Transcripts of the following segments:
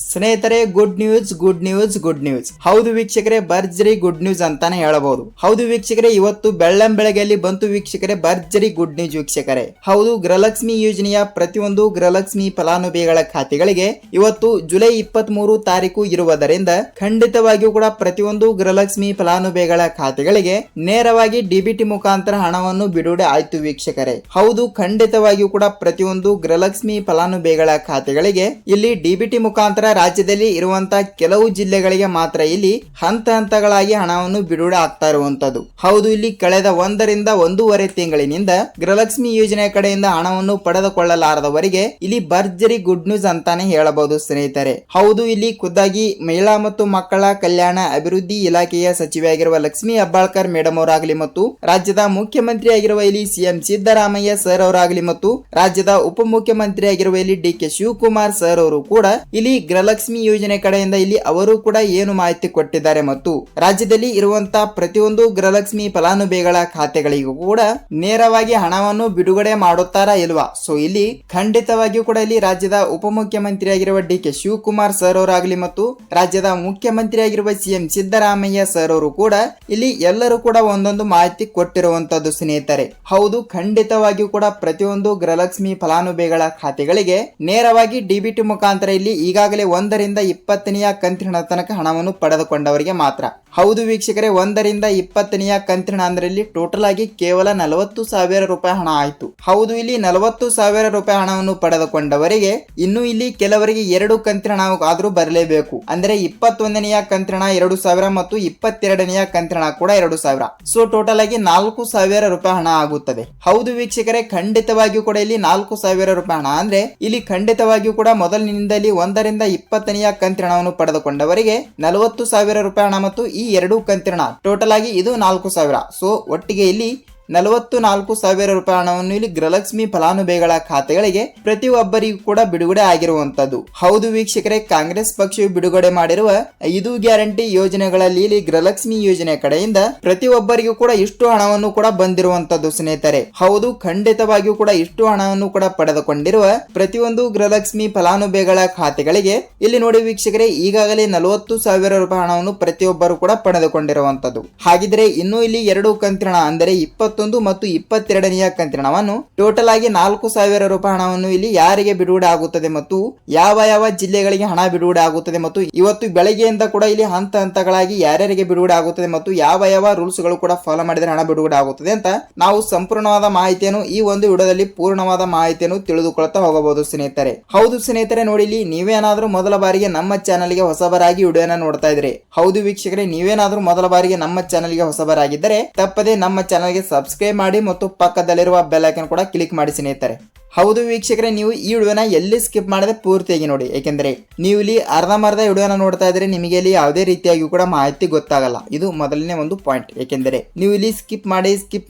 ಸ್ನೇಹಿತರೆ, good news good news good news. ಹೌದು ವೀಕ್ಷಕರೇ, ಭರ್ಜರಿ ಗುಡ್ ನ್ಯೂಸ್ ಅಂತಾನೆ ಹೇಳಬಹುದು. ಹೌದು ವೀಕ್ಷಕರೇ, ಇವತ್ತು ಬೆಳ್ಳಂಬೆಳಗ್ಗೆಯಲ್ಲಿ ಬಂತು ವೀಕ್ಷಕರೇ, ಭರ್ಜರಿ ಗುಡ್ ನ್ಯೂಸ್ ವೀಕ್ಷಕರೇ. ಹೌದು, ಗೃಹಲಕ್ಷ್ಮಿ ಯೋಜನೆಯ ಪ್ರತಿಯೊಂದು ಗೃಹಲಕ್ಷ್ಮಿ ಫಲಾನುಭವಿಗಳ ಖಾತೆಗಳಿಗೆ ಇವತ್ತು ಜುಲೈ 23 ತಾರೀಕು ಇರುವುದರಿಂದ ಖಂಡಿತವಾಗಿಯೂ ಕೂಡ ಪ್ರತಿಯೊಂದು ಗೃಹಲಕ್ಷ್ಮಿ ಫಲಾನುಭವಿಗಳ ಖಾತೆಗಳಿಗೆ ನೇರವಾಗಿ ಡಿಬಿಟಿ ಮುಖಾಂತರ ಹಣವನ್ನು ಬಿಡುಗಡೆ ಆಯ್ತು ವೀಕ್ಷಕರೇ. ಹೌದು, ಖಂಡಿತವಾಗಿಯೂ ಕೂಡ ಪ್ರತಿಯೊಂದು ಗೃಹಲಕ್ಷ್ಮಿ ಫಲಾನುಭವಿಗಳ ಖಾತೆಗಳಿಗೆ ಇಲ್ಲಿ ಡಿಬಿಟಿ ಮುಖಾಂತರ ರಾಜ್ಯದಲ್ಲಿ ಇರುವಂತಹ ಕೆಲವು ಜಿಲ್ಲೆಗಳಿಗೆ ಮಾತ್ರ ಇಲ್ಲಿ ಹಂತ ಹಂತಗಳಾಗಿ ಹಣವನ್ನು ಬಿಡುಗಡೆ ಆಗ್ತಾ ಇರುವಂತದ್ದು. ಹೌದು, ಇಲ್ಲಿ ಕಳೆದ 1 ರಿಂದ 1.5 ತಿಂಗಳಿನಿಂದ ಗೃಹಲಕ್ಷ್ಮಿ ಯೋಜನೆ ಕಡೆಯಿಂದ ಹಣವನ್ನು ಪಡೆದುಕೊಳ್ಳಲಾರದವರಿಗೆ ಇಲ್ಲಿ ಭರ್ಜರಿ ಗುಡ್ ನ್ಯೂಸ್ ಅಂತಾನೆ ಹೇಳಬಹುದು ಸ್ನೇಹಿತರೆ. ಹೌದು, ಇಲ್ಲಿ ಖುದ್ದಾಗಿ ಮಹಿಳಾ ಮತ್ತು ಮಕ್ಕಳ ಕಲ್ಯಾಣ ಅಭಿವೃದ್ಧಿ ಇಲಾಖೆಯ ಸಚಿವೆಯಾಗಿರುವ ಲಕ್ಷ್ಮಿ ಹೆಬ್ಬಾಳ್ಕರ್ ಮೇಡಮ್ ಅವರಾಗಲಿ ಮತ್ತು ರಾಜ್ಯದ ಮುಖ್ಯಮಂತ್ರಿ ಆಗಿರುವ ಇಲ್ಲಿ ಸಿಎಂ ಸಿದ್ದರಾಮಯ್ಯ ಸರ್ ಅವರಾಗಲಿ ಮತ್ತು ರಾಜ್ಯದ ಉಪಮುಖ್ಯಮಂತ್ರಿ ಆಗಿರುವ ಇಲ್ಲಿ ಡಿ.ಕೆ. ಶಿವಕುಮಾರ್ ಸರ್ ಅವರು ಕೂಡ ಇಲ್ಲಿ ಗೃಹಲಕ್ಷ್ಮಿ ಯೋಜನೆ ಕಡೆಯಿಂದ ಇಲ್ಲಿ ಅವರು ಕೂಡ ಏನು ಮಾಹಿತಿ ಕೊಟ್ಟಿದ್ದಾರೆ ಮತ್ತು ರಾಜ್ಯದಲ್ಲಿ ಇರುವಂತಹ ಪ್ರತಿಯೊಂದು ಗೃಹಲಕ್ಷ್ಮಿ ಫಲಾನುಭವಿಗಳ ಖಾತೆಗಳಿಗೂ ಕೂಡ ನೇರವಾಗಿ ಹಣವನ್ನು ಬಿಡುಗಡೆ ಮಾಡುತ್ತಾರಾ ಇಲ್ವಾ? ಸೊ ಇಲ್ಲಿ ಖಂಡಿತವಾಗಿಯೂ ಕೂಡ ಇಲ್ಲಿ ರಾಜ್ಯದ ಉಪಮುಖ್ಯಮಂತ್ರಿ ಆಗಿರುವ ಡಿ.ಕೆ. ಶಿವಕುಮಾರ್ ಸರ್ ಅವರಾಗಲಿ ಮತ್ತು ರಾಜ್ಯದ ಮುಖ್ಯಮಂತ್ರಿ ಆಗಿರುವ ಸಿಎಂ ಸಿದ್ದರಾಮಯ್ಯ ಸರ್ ಅವರು ಕೂಡ ಇಲ್ಲಿ ಎಲ್ಲರೂ ಕೂಡ ಒಂದೊಂದು ಮಾಹಿತಿ ಕೊಟ್ಟಿರುವಂತದ್ದು ಸ್ನೇಹಿತರೆ. ಹೌದು, ಖಂಡಿತವಾಗಿಯೂ ಕೂಡ ಪ್ರತಿಯೊಂದು ಗೃಹಲಕ್ಷ್ಮಿ ಫಲಾನುಭವಿಗಳ ಖಾತೆಗಳಿಗೆ ನೇರವಾಗಿ ಡಿಬಿಟಿ ಮುಖಾಂತರ ಇಲ್ಲಿ ಈಗಾಗಲೇ 1 ರಿಂದ 20ನೇ ಕಂತಿನ ತನಕ ಹಣವನ್ನು ಪಡೆದುಕೊಂಡವರಿಗೆ ಮಾತ್ರ. ಹೌದು ವೀಕ್ಷಕರೇ, 1 ರಿಂದ 20ನೇ ಕಂತಿನ ಅಂದ್ರೆ ಇಲ್ಲಿ ಟೋಟಲ್ ಆಗಿ ಕೇವಲ 40,000 ರೂಪಾಯಿ ಹಣ ಆಯ್ತು. ಹೌದು, ಇಲ್ಲಿ 40,000 ರೂಪಾಯಿ ಹಣವನ್ನು ಪಡೆದುಕೊಂಡವರಿಗೆ ಇನ್ನು ಇಲ್ಲಿ ಕೆಲವರಿಗೆ 2 ಕಂತಿನ ಹಣ ಆದ್ರೂ ಬರಲೇಬೇಕು. ಅಂದ್ರೆ 21ನೇ ಕಂತಿನ 2,000 ಮತ್ತು 22ನೇ ಕಂತಿನ ಕೂಡ 2,000. ಸೊ ಟೋಟಲ್ ಆಗಿ 4,000 ರೂಪಾಯಿ ಹಣ ಆಗುತ್ತದೆ. ಹೌದು ವೀಕ್ಷಕರೇ, ಖಂಡಿತವಾಗಿಯೂ ಕೂಡ ಇಲ್ಲಿ 4,000 ರೂಪಾಯಿ ಹಣ ಅಂದ್ರೆ ಇಲ್ಲಿ ಖಂಡಿತವಾಗಿಯೂ ಕೂಡ ಮೊದಲಿನಿಂದಲೇ 1 ರಿಂದ 20ನೇ ಕಂತಿನ ಹಣವನ್ನು ಪಡೆದುಕೊಂಡವರಿಗೆ 40,000 ರೂಪಾಯಿ ಹಣ ಮತ್ತು ಈ 2 ಕಂತಿನ ಟೋಟಲ್ ಆಗಿ ಇದು 4,000. ಸೊ ಒಟ್ಟಿಗೆ ಇಲ್ಲಿ 44,000 ರೂಪಾಯಿ ಹಣವನ್ನು ಇಲ್ಲಿ ಗೃಹಲಕ್ಷ್ಮಿ ಫಲಾನುಭವಿಗಳ ಖಾತೆಗಳಿಗೆ ಪ್ರತಿಯೊಬ್ಬರಿಗೂ ಕೂಡ ಬಿಡುಗಡೆ ಆಗಿರುವಂತದ್ದು. ಹೌದು ವೀಕ್ಷಕರೇ, ಕಾಂಗ್ರೆಸ್ ಪಕ್ಷವು ಬಿಡುಗಡೆ ಮಾಡಿರುವ 5 ಗ್ಯಾರಂಟಿ ಯೋಜನೆಗಳಲ್ಲಿ ಇಲ್ಲಿ ಗೃಹಲಕ್ಷ್ಮಿ ಯೋಜನೆ ಕಡೆಯಿಂದ ಪ್ರತಿಯೊಬ್ಬರಿಗೂ ಕೂಡ ಇಷ್ಟು ಹಣವನ್ನು ಕೂಡ ಬಂದಿರುವಂತದ್ದು ಸ್ನೇಹಿತರೆ. ಹೌದು, ಖಂಡಿತವಾಗಿಯೂ ಕೂಡ ಇಷ್ಟು ಹಣವನ್ನು ಕೂಡ ಪಡೆದುಕೊಂಡಿರುವ ಪ್ರತಿಯೊಂದು ಗೃಹಲಕ್ಷ್ಮಿ ಫಲಾನುಭವಿಗಳ ಖಾತೆಗಳಿಗೆ ಇಲ್ಲಿ ನೋಡಿ ವೀಕ್ಷಕರೇ, ಈಗಾಗಲೇ 40,000 ರೂಪಾಯಿ ಹಣವನ್ನು ಪ್ರತಿಯೊಬ್ಬರು ಕೂಡ ಪಡೆದುಕೊಂಡಿರುವಂತದ್ದು. ಹಾಗಿದ್ರೆ ಇನ್ನು ಇಲ್ಲಿ 2 ಕಂತಿನ ಅಂದರೆ 21 ಮತ್ತು 22ನೇ ಕಂತಿನ ಹಣವನ್ನು ಟೋಟಲ್ ಆಗಿ 4,000 ರೂಪಾಯಿ ಹಣವನ್ನು ಇಲ್ಲಿ ಯಾರಿಗೆ ಬಿಡುಗಡೆ ಆಗುತ್ತದೆ ಮತ್ತು ಯಾವ ಜಿಲ್ಲೆಗಳಿಗೆ ಹಣ ಬಿಡುಗಡೆ ಆಗುತ್ತದೆ ಮತ್ತು ಇವತ್ತು ಬೆಳಗ್ಗೆಯಿಂದ ಕೂಡ ಇಲ್ಲಿ ಹಂತ ಹಂತಗಳಾಗಿ ಯಾರ್ಯಾರಿಗೆ ಬಿಡುಗಡೆ ಆಗುತ್ತದೆ ಮತ್ತು ಯಾವ ರೂಲ್ಸ್ ಗಳು ಕೂಡ ಫಾಲೋ ಮಾಡಿದರೆ ಹಣ ಬಿಡುಗಡೆ ಆಗುತ್ತದೆ ಅಂತ ನಾವು ಸಂಪೂರ್ಣವಾದ ಮಾಹಿತಿಯನ್ನು ಈ ಒಂದು ವಿಡಿಯೋದಲ್ಲಿ ಪೂರ್ಣವಾದ ಮಾಹಿತಿಯನ್ನು ತಿಳಿದುಕೊಳ್ತಾ ಹೋಗಬಹುದು ಸ್ನೇಹಿತರೆ. ಹೌದು ಸ್ನೇಹಿತರೆ, ನೋಡಿ ಇಲ್ಲಿ ನೀವೇನಾದ್ರೂ ಮೊದಲ ಬಾರಿಗೆ ನಮ್ಮ ಚಾನಲ್ಗೆ ಹೊಸಬರಾಗಿ ವಿಡಿಯೋನ ನೋಡ್ತಾ ಇದ್ರೆ, ಹೌದು ವೀಕ್ಷಕರೇ, ನೀವೇನಾದ್ರೂ ಮೊದಲ ಬಾರಿಗೆ ನಮ್ಮ ಚಾನಲ್ಗೆ ಹೊಸಬರಾಗಿದ್ದರೆ ತಪ್ಪದೆ ನಮ್ಮ ಚಾನಲ್ಗೆ ಸಬ್ಸ್ಕ್ರೈಬ್ ಮಾಡಿ ಮತ್ತು ಪಕ್ಕದಲ್ಲಿರುವ ಬೆಲ್ ಐಕಾನ್ ಕೂಡ ಕ್ಲಿಕ್ ಮಾಡಿ ಸ್ನೇಹಿತರೆ. ಹೌದು ವೀಕ್ಷಕರೇ, ನೀವು ಈ ವಿಡಿಯೋನ ಎಲ್ಲಿ ಸ್ಕಿಪ್ ಮಾಡದೆ ಪೂರ್ತಿಯಾಗಿ ನೋಡಿ. ಯಾಕೆಂದ್ರೆ ನೀವು ಇಲ್ಲಿ ಅರ್ಧಂಬರ್ಧ ವಿಡಿಯೋನ ನೋಡ್ತಾ ಇದ್ರೆ ನಿಮಗೆ ಇಲ್ಲಿ ಯಾವುದೇ ರೀತಿಯಾಗಿ ಕೂಡ ಮಾಹಿತಿ ಗೊತ್ತಾಗಲ್ಲ. ಇದು ಮೊದಲನೇ ಒಂದು ಪಾಯಿಂಟ್. ಯಾಕೆಂದ್ರೆ ನೀವು ಇಲ್ಲಿ ಸ್ಕಿಪ್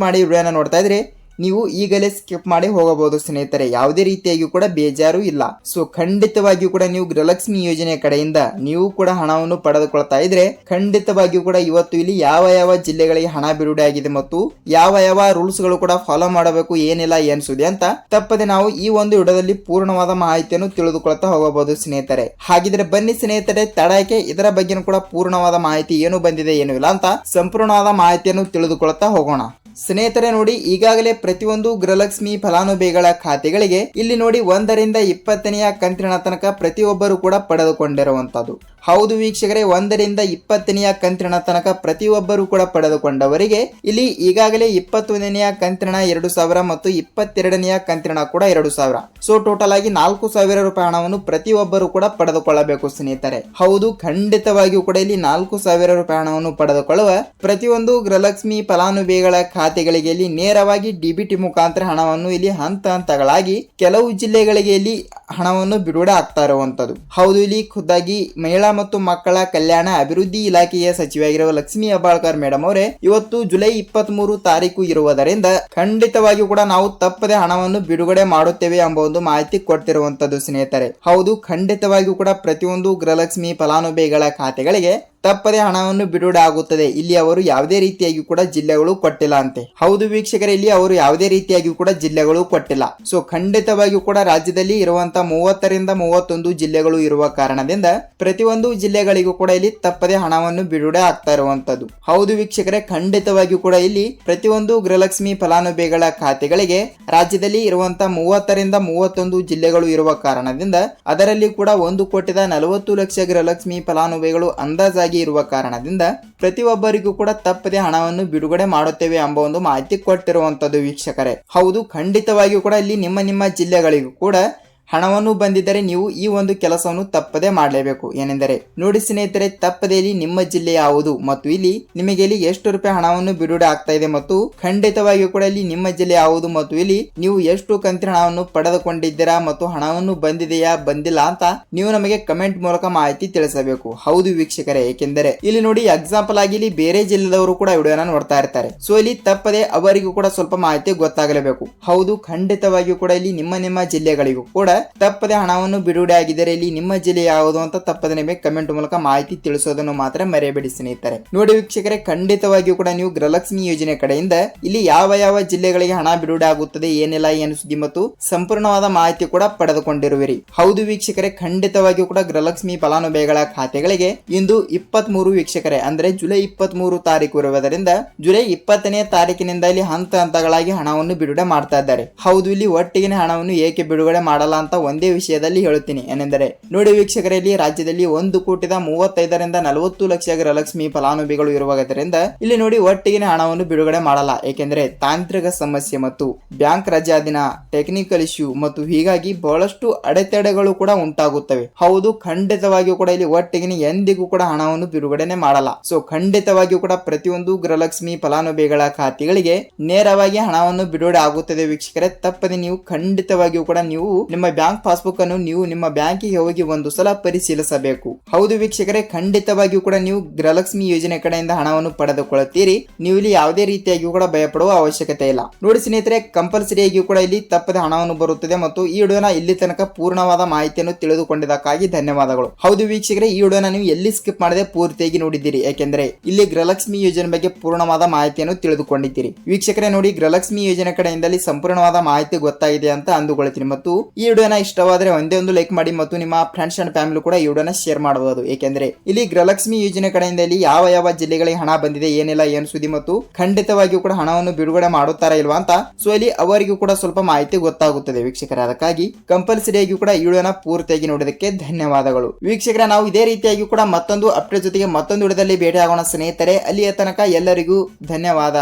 ಮಾಡಿ ವಿಡಿಯೋನ ನೋಡ್ತಾ ಇದ್ರೆ ನೀವು ಈಗಲೇ ಸ್ಕಿಪ್ ಮಾಡಿ ಹೋಗಬಹುದು ಸ್ನೇಹಿತರೆ. ಯಾವುದೇ ರೀತಿಯಾಗಿ ಕೂಡ ಬೇಜಾರು ಇಲ್ಲ. ಸೊ ಖಂಡಿತವಾಗಿಯೂ ಕೂಡ ನೀವು ಗೃಹಲಕ್ಷ್ಮಿ ಯೋಜನೆ ಕಡೆಯಿಂದ ನೀವು ಕೂಡ ಹಣವನ್ನು ಪಡೆದುಕೊಳ್ತಾ ಇದ್ರೆ ಖಂಡಿತವಾಗಿಯೂ ಕೂಡ ಇವತ್ತು ಇಲ್ಲಿ ಯಾವ ಜಿಲ್ಲೆಗಳಿಗೆ ಹಣ ಬಿಡುಗಡೆ ಆಗಿದೆ ಮತ್ತು ಯಾವ ರೂಲ್ಸ್ ಗಳು ಕೂಡ ಫಾಲೋ ಮಾಡಬೇಕು ಏನಿಲ್ಲ ಏನ್ಸುದೆ ಅಂತ ತಪ್ಪದೆ ನಾವು ಈ ಒಂದು ವಿಡಿಯೋದಲ್ಲಿ ಪೂರ್ಣವಾದ ಮಾಹಿತಿಯನ್ನು ತಿಳಿದುಕೊಳ್ತಾ ಹೋಗಬಹುದು ಸ್ನೇಹಿತರೆ. ಹಾಗಿದ್ರೆ ಬನ್ನಿ ಸ್ನೇಹಿತರೆ, ತಡಕ್ಕೆ ಇದರ ಬಗ್ಗೆ ಕೂಡ ಪೂರ್ಣವಾದ ಮಾಹಿತಿ ಏನು ಬಂದಿದೆ ಏನು ಇಲ್ಲ ಅಂತ ಸಂಪೂರ್ಣವಾದ ಮಾಹಿತಿಯನ್ನು ತಿಳಿದುಕೊಳ್ತಾ ಹೋಗೋಣ. ಸ್ನೇಹಿತರೆ ನೋಡಿ, ಈಗಾಗಲೇ ಪ್ರತಿಯೊಂದು ಗೃಹಲಕ್ಷ್ಮಿ ಫಲಾನುಭವಿಗಳ ಖಾತೆಗಳಿಗೆ ಇಲ್ಲಿ ನೋಡಿ 1 ರಿಂದ 20ನೇ ಕಂತಿನ ತನಕ ಪ್ರತಿಯೊಬ್ಬರು ಕೂಡ ಪಡೆದುಕೊಂಡಿರುವಂತದ್ದು. ಹೌದು ವೀಕ್ಷಕರೇ, 1 ರಿಂದ 20ನೇ ಕಂತಿನ ತನಕ ಪ್ರತಿಯೊಬ್ಬರು ಕೂಡ ಪಡೆದುಕೊಂಡವರಿಗೆ ಇಲ್ಲಿ ಈಗಾಗಲೇ 21ನೇ ಕಂತಿನ 2,000 ಮತ್ತು 22ನೇ ಕಂತಿನ ಕೂಡ 2,000. ಸೊ ಟೋಟಲ್ ಆಗಿ 4,000 ರೂಪಾಯಿ ಹಣವನ್ನು ಪ್ರತಿಯೊಬ್ಬರು ಕೂಡ ಪಡೆದುಕೊಳ್ಳಬೇಕು ಸ್ನೇಹಿತರೆ. ಹೌದು, ಖಂಡಿತವಾಗಿಯೂ ಕೂಡ ಇಲ್ಲಿ 4,000 ರೂಪಾಯಿ ಹಣವನ್ನು ಪಡೆದುಕೊಳ್ಳುವ ಪ್ರತಿಯೊಂದು ಗೃಹಲಕ್ಷ್ಮಿ ಫಲಾನುಭವಿಗಳ ಖಾತೆಗಳಿಗೆ ಇಲ್ಲಿ ನೇರವಾಗಿ ಡಿಬಿಟಿ ಮುಖಾಂತರ ಹಣವನ್ನು ಇಲ್ಲಿ ಹಂತ ಹಂತಗಳಾಗಿ ಕೆಲವು ಜಿಲ್ಲೆಗಳಿಗೆ ಇಲ್ಲಿ ಹಣವನ್ನು ಬಿಡುಗಡೆ ಆಗ್ತಾ ಇರುವಂತದ್ದು. ಹೌದು, ಇಲ್ಲಿ ಖುದ್ದಾಗಿ ಮಹಿಳಾ ಮತ್ತು ಮಕ್ಕಳ ಕಲ್ಯಾಣ ಅಭಿವೃದ್ಧಿ ಇಲಾಖೆಯ ಸಚಿವೆಯಾಗಿರುವ ಲಕ್ಷ್ಮಿ ಹೆಬ್ಬಾಳ್ಕರ್ ಮೇಡಮ್ ಅವರೇ ಇವತ್ತು ಜುಲೈ 23 ತಾರೀಕು ಇರುವುದರಿಂದ ಖಂಡಿತವಾಗಿಯೂ ಕೂಡ ನಾವು ತಪ್ಪದೆ ಹಣವನ್ನು ಬಿಡುಗಡೆ ಮಾಡುತ್ತೇವೆ ಎಂಬ ಒಂದು ಮಾಹಿತಿ ಕೊಟ್ಟಿರುವಂತದ್ದು ಸ್ನೇಹಿತರೆ. ಹೌದು, ಖಂಡಿತವಾಗಿಯೂ ಕೂಡ ಪ್ರತಿಯೊಂದು ಗೃಹಲಕ್ಷ್ಮಿ ಫಲಾನುಭವಿಗಳ ಖಾತೆಗಳಿಗೆ ತಪ್ಪದೆ ಹಣವನ್ನು ಬಿಡುಗಡೆ ಆಗುತ್ತದೆ. ಇಲ್ಲಿ ಅವರು ಯಾವುದೇ ರೀತಿಯಾಗಿ ಕೂಡ ಜಿಲ್ಲೆಗಳು ಕೊಟ್ಟಿಲ್ಲ ಅಂತೆ. ಹೌದು ವೀಕ್ಷಕರೇ, ಇಲ್ಲಿ ಅವರು ಯಾವುದೇ ರೀತಿಯಾಗಿ ಕೂಡ ಜಿಲ್ಲೆಗಳು ಕೊಟ್ಟಿಲ್ಲ. ಸೊ ಖಂಡಿತವಾಗಿಯೂ ಕೂಡ ರಾಜ್ಯದಲ್ಲಿ ಇರುವಂತಹ 30ರಿಂದ 31 ಜಿಲ್ಲೆಗಳು ಇರುವ ಕಾರಣದಿಂದ ಪ್ರತಿಯೊಂದು ಜಿಲ್ಲೆಗಳಿಗೂ ಕೂಡ ಇಲ್ಲಿ ತಪ್ಪದೆ ಹಣವನ್ನು ಬಿಡುಗಡೆ ಆಗ್ತಾ ಇರುವಂತದ್ದು. ಹೌದು ವೀಕ್ಷಕರೇ, ಖಂಡಿತವಾಗಿಯೂ ಕೂಡ ಇಲ್ಲಿ ಪ್ರತಿಯೊಂದು ಗೃಹಲಕ್ಷ್ಮಿ ಫಲಾನುಭವಿಗಳ ಖಾತೆಗಳಿಗೆ ರಾಜ್ಯದಲ್ಲಿ ಇರುವಂತಹ 30ರಿಂದ 31 ಜಿಲ್ಲೆಗಳು ಇರುವ ಕಾರಣದಿಂದ ಅದರಲ್ಲಿ ಕೂಡ 1,40,00,000 ಗೃಹಲಕ್ಷ್ಮಿ ಫಲಾನುಭವಿಗಳು ಅಂದಾಜಾಗಿ ಇರುವ ಕಾರಣದಿಂದ ಪ್ರತಿಯೊಬ್ಬರಿಗೂ ಕೂಡ ತಪ್ಪದೆ ಹಣವನ್ನು ಬಿಡುಗಡೆ ಮಾಡುತ್ತೇವೆ ಎಂಬ ಒಂದು ಮಾಹಿತಿ ಕೊಟ್ಟಿರುವಂತದ್ದು ವೀಕ್ಷಕರೇ. ಹೌದು, ಖಂಡಿತವಾಗಿಯೂ ಕೂಡ ಇಲ್ಲಿ ನಿಮ್ಮ ಜಿಲ್ಲೆಗಳಿಗೂ ಕೂಡ ಹಣವನ್ನು ಬಂದಿದ್ದರೆ ನೀವು ಈ ಒಂದು ಕೆಲಸವನ್ನು ತಪ್ಪದೆ ಮಾಡಲೇಬೇಕು. ಏನೆಂದರೆ ನೋಡಿ ಸ್ನೇಹಿತರೆ, ತಪ್ಪದೆ ಇಲ್ಲಿ ನಿಮ್ಮ ಜಿಲ್ಲೆ ಯಾವುದು ಮತ್ತು ಇಲ್ಲಿ ನಿಮಗೆ ಇಲ್ಲಿ ಎಷ್ಟು ರೂಪಾಯಿ ಹಣವನ್ನು ಬಿಡುಗಡೆ ಆಗ್ತಾ ಇದೆ ಮತ್ತು ಖಂಡಿತವಾಗಿಯೂ ಕೂಡ ಇಲ್ಲಿ ನಿಮ್ಮ ಜಿಲ್ಲೆ ಯಾವುದು ಮತ್ತು ಇಲ್ಲಿ ನೀವು ಎಷ್ಟು ಕಂತಿನ ಹಣವನ್ನು ಪಡೆದುಕೊಂಡಿದ್ದೀರಾ ಮತ್ತು ಹಣವನ್ನು ಬಂದಿದೆಯಾ ಬಂದಿಲ್ಲ ಅಂತ ನೀವು ನಮಗೆ ಕಮೆಂಟ್ ಮೂಲಕ ಮಾಹಿತಿ ತಿಳಿಸಬೇಕು. ಹೌದು ವೀಕ್ಷಕರೇ, ಏಕೆಂದರೆ ಇಲ್ಲಿ ನೋಡಿ ಎಕ್ಸಾಂಪಲ್ ಆಗಿ ಇಲ್ಲಿ ಬೇರೆ ಜಿಲ್ಲೆದವರು ಕೂಡ ವಿಡಿಯೋನ ನೋಡ್ತಾ ಇರ್ತಾರೆ. ಸೊ ಇಲ್ಲಿ ತಪ್ಪದೆ ಅವರಿಗೂ ಕೂಡ ಸ್ವಲ್ಪ ಮಾಹಿತಿ ಗೊತ್ತಾಗಲೇಬೇಕು. ಹೌದು, ಖಂಡಿತವಾಗಿಯೂ ಕೂಡ ಇಲ್ಲಿ ನಿಮ್ಮ ಜಿಲ್ಲೆಗಳಿಗೂ ಕೂಡ ತಪ್ಪದೆ ಹಣವನ್ನು ಬಿಡುಗಡೆ ಆಗಿದ್ದರೆ ಇಲ್ಲಿ ನಿಮ್ಮ ಜಿಲ್ಲೆ ಯಾವುದು ಅಂತ ತಪ್ಪದೆ ನಿಮಗೆ ಕಮೆಂಟ್ ಮೂಲಕ ಮಾಹಿತಿ ತಿಳಿಸೋದನ್ನು ಮಾತ್ರ ಮರೆಯಬೇಡಿ ಸ್ನೇಹಿತರೆ. ನೋಡಿ ವೀಕ್ಷಕರೇ, ಖಂಡಿತವಾಗಿಯೂ ಕೂಡ ನೀವು ಗೃಹಲಕ್ಷ್ಮಿ ಯೋಜನೆ ಕಡೆಯಿಂದ ಇಲ್ಲಿ ಯಾವ ಜಿಲ್ಲೆಗಳಿಗೆ ಹಣ ಬಿಡುಗಡೆ ಆಗುತ್ತದೆ, ಏನಿಲ್ಲ ಏನು ಸುದ್ದಿ ಮತ್ತು ಸಂಪೂರ್ಣವಾದ ಮಾಹಿತಿ ಕೂಡ ಪಡೆದುಕೊಂಡಿರುವಿರಿ. ಹೌದು ವೀಕ್ಷಕರೇ, ಖಂಡಿತವಾಗಿಯೂ ಕೂಡ ಗೃಹಲಕ್ಷ್ಮಿ ಫಲಾನುಭವಿಗಳ ಖಾತೆಗಳಿಗೆ ಇಂದು 23 ವೀಕ್ಷಕರೇ, ಅಂದ್ರೆ ಜುಲೈ 23 ತಾರೀಕು ಇರುವುದರಿಂದ ಜುಲೈ 20ನೇ ತಾರೀಕಿನಿಂದ ಇಲ್ಲಿ ಹಂತಗಳಾಗಿ ಹಣವನ್ನು ಬಿಡುಗಡೆ ಮಾಡ್ತಾ ಇದ್ದಾರೆ. ಹೌದು, ಇಲ್ಲಿ ಒಟ್ಟಿಗೆ ಹಣವನ್ನು ಏಕೆ ಬಿಡುಗಡೆ ಮಾಡಲ್ಲ ಅಂತ ಒಂದೇ ವಿಷಯದಲ್ಲಿ ಹೇಳುತ್ತೀನಿ. ಏನೆಂದರೆ ನೋಡಿ ವೀಕ್ಷಕರಲ್ಲಿ ರಾಜ್ಯದಲ್ಲಿ 1,35,ರಿಂದ 40,00,000 ಗೃಹಲಕ್ಷ್ಮಿ ಫಲಾನುಭವಿಗಳು ಇರುವುದರಿಂದ ಇಲ್ಲಿ ನೋಡಿ ಒಟ್ಟಿಗೆ ಹಣವನ್ನು ಬಿಡುಗಡೆ ಮಾಡಲ್ಲ. ಏಕೆಂದರೆ ತಾಂತ್ರಿಕ ಸಮಸ್ಯೆ ಮತ್ತು ಬ್ಯಾಂಕ್ ರಜಾ ದಿನ, ಟೆಕ್ನಿಕಲ್ ಇಶ್ಯೂ ಮತ್ತು ಹೀಗಾಗಿ ಬಹಳಷ್ಟು ಅಡೆತಡೆಗಳು ಕೂಡ ಉಂಟಾಗುತ್ತವೆ. ಹೌದು, ಖಂಡಿತವಾಗಿಯೂ ಕೂಡ ಇಲ್ಲಿ ಒಟ್ಟಿಗೆ ಎಂದಿಗೂ ಕೂಡ ಹಣವನ್ನು ಬಿಡುಗಡೆನೆ ಮಾಡಲ್ಲ. ಸೊ ಖಂಡಿತವಾಗಿಯೂ ಕೂಡ ಪ್ರತಿಯೊಂದು ಗೃಹಲಕ್ಷ್ಮಿ ಫಲಾನುಭವಿಗಳ ಖಾತೆಗಳಿಗೆ ನೇರವಾಗಿ ಹಣವನ್ನು ಬಿಡುಗಡೆ ಆಗುತ್ತದೆ ವೀಕ್ಷಕರೇ. ತಪ್ಪದೆ ನೀವು ಖಂಡಿತವಾಗಿಯೂ ಕೂಡ ನೀವು ನಿಮ್ಮ ಬ್ಯಾಂಕ್ ಪಾಸ್ಬುಕ್ ಅನ್ನು ನೀವು ನಿಮ್ಮ ಬ್ಯಾಂಕಿಗೆ ಹೋಗಿ ಒಂದು ಸಲ ಪರಿಶೀಲಿಸಬೇಕು. ಹೌದು ವೀಕ್ಷಕರೇ, ಖಂಡಿತವಾಗಿಯೂ ಕೂಡ ನೀವು ಗೃಹಲಕ್ಷ್ಮಿ ಯೋಜನೆ ಕಡೆಯಿಂದ ಹಣವನ್ನು ಪಡೆದುಕೊಳ್ಳುತ್ತೀರಿ. ನೀವು ಇಲ್ಲಿ ಯಾವುದೇ ರೀತಿಯಾಗಿಯೂ ಕೂಡ ಭಯಪಡುವ ಅವಶ್ಯಕತೆ ಇಲ್ಲ. ನೋಡಿ ಸ್ನೇಹಿತರೆ, ಕಂಪಲ್ಸರಿಯಾಗಿಯೂ ಕೂಡ ಇಲ್ಲಿ ತಪ್ಪದೆ ಹಣವನ್ನು ಬರುತ್ತದೆ ಮತ್ತು ಈ ವಿಡಿಯೋನ ಇಲ್ಲಿ ತನಕ ಪೂರ್ಣವಾದ ಮಾಹಿತಿಯನ್ನು ತಿಳಿದುಕೊಂಡಿದ್ದಕ್ಕಾಗಿ ಧನ್ಯವಾದಗಳು. ಹೌದು ವೀಕ್ಷಕರೇ, ಈ ವಿಡಿಯೋನ ನೀವು ಎಲ್ಲಿ ಸ್ಕಿಪ್ ಮಾಡದೆ ಪೂರ್ತಿಯಾಗಿ ನೋಡಿದ್ದೀರಿ, ಯಾಕೆಂದ್ರೆ ಇಲ್ಲಿ ಗೃಹಲಕ್ಷ್ಮಿ ಯೋಜನೆ ಬಗ್ಗೆ ಪೂರ್ಣವಾದ ಮಾಹಿತಿಯನ್ನು ತಿಳಿದುಕೊಂಡಿದ್ದೀರಿ. ವೀಕ್ಷಕರೇ ನೋಡಿ, ಗೃಹಲಕ್ಷ್ಮಿ ಯೋಜನೆ ಕಡೆಯಿಂದ ಸಂಪೂರ್ಣವಾದ ಮಾಹಿತಿ ಗೊತ್ತಾಗಿದೆ ಅಂತ ಅಂದುಕೊಳ್ತೀನಿ ಮತ್ತು ಈ ವಿಡಿಯೋನ ಇಷ್ಟವಾದರೆ ಒಂದೇ ಒಂದು ಲೈಕ್ ಮಾಡಿ ಮತ್ತು ನಿಮ್ಮ ಫ್ರೆಂಡ್ಸ್ ಅಂಡ್ ಫ್ಯಾಮಿಲಿ ಕೂಡ ಈ ವಿಡಿಯೋನ ಶೇರ್ ಮಾಡಬಹುದು. ಏಕೆಂದ್ರೆ ಇಲ್ಲಿ ಗೃಹಲಕ್ಷ್ಮಿ ಯೋಜನೆ ಕಡೆಯಿಂದ ಇಲ್ಲಿ ಯಾವ ಜಿಲ್ಲೆಗಳಿಗೆ ಹಣ ಬಂದಿದೆ, ಏನಿಲ್ಲ ಏನು ಸುದ್ದಿ ಮತ್ತು ಖಂಡಿತವಾಗಿಯೂ ಕೂಡ ಹಣವನ್ನು ಬಿಡುಗಡೆ ಮಾಡುತ್ತಾರಾ ಇಲ್ವಾ ಅಂತ ಸೊ ಇಲ್ಲಿ ಅವರಿಗೂ ಕೂಡ ಸ್ವಲ್ಪ ಮಾಹಿತಿ ಗೊತ್ತಾಗುತ್ತದೆ ವೀಕ್ಷಕರೇ. ಅದಕ್ಕಾಗಿ ಕಂಪಲ್ಸರಿಯಾಗಿ ಕೂಡ ಈ ವಿಡಿಯೋನ ಪೂರ್ತಿಯಾಗಿ ನೋಡೋದಕ್ಕೆ ಧನ್ಯವಾದಗಳು ವೀಕ್ಷಕರೇ. ನಾವು ಇದೇ ರೀತಿಯಾಗಿ ಕೂಡ ಮತ್ತೊಂದು ಅಪ್ಡೇಟ್ ಜೊತೆಗೆ ಮತ್ತೊಂದು ವಿಡಿಯೋದಲ್ಲಿ ಭೇಟಿ ಆಗೋಣ ಸ್ನೇಹಿತರೆ. ಅಲ್ಲಿಯ ತನಕ ಎಲ್ಲರಿಗೂ ಧನ್ಯವಾದ.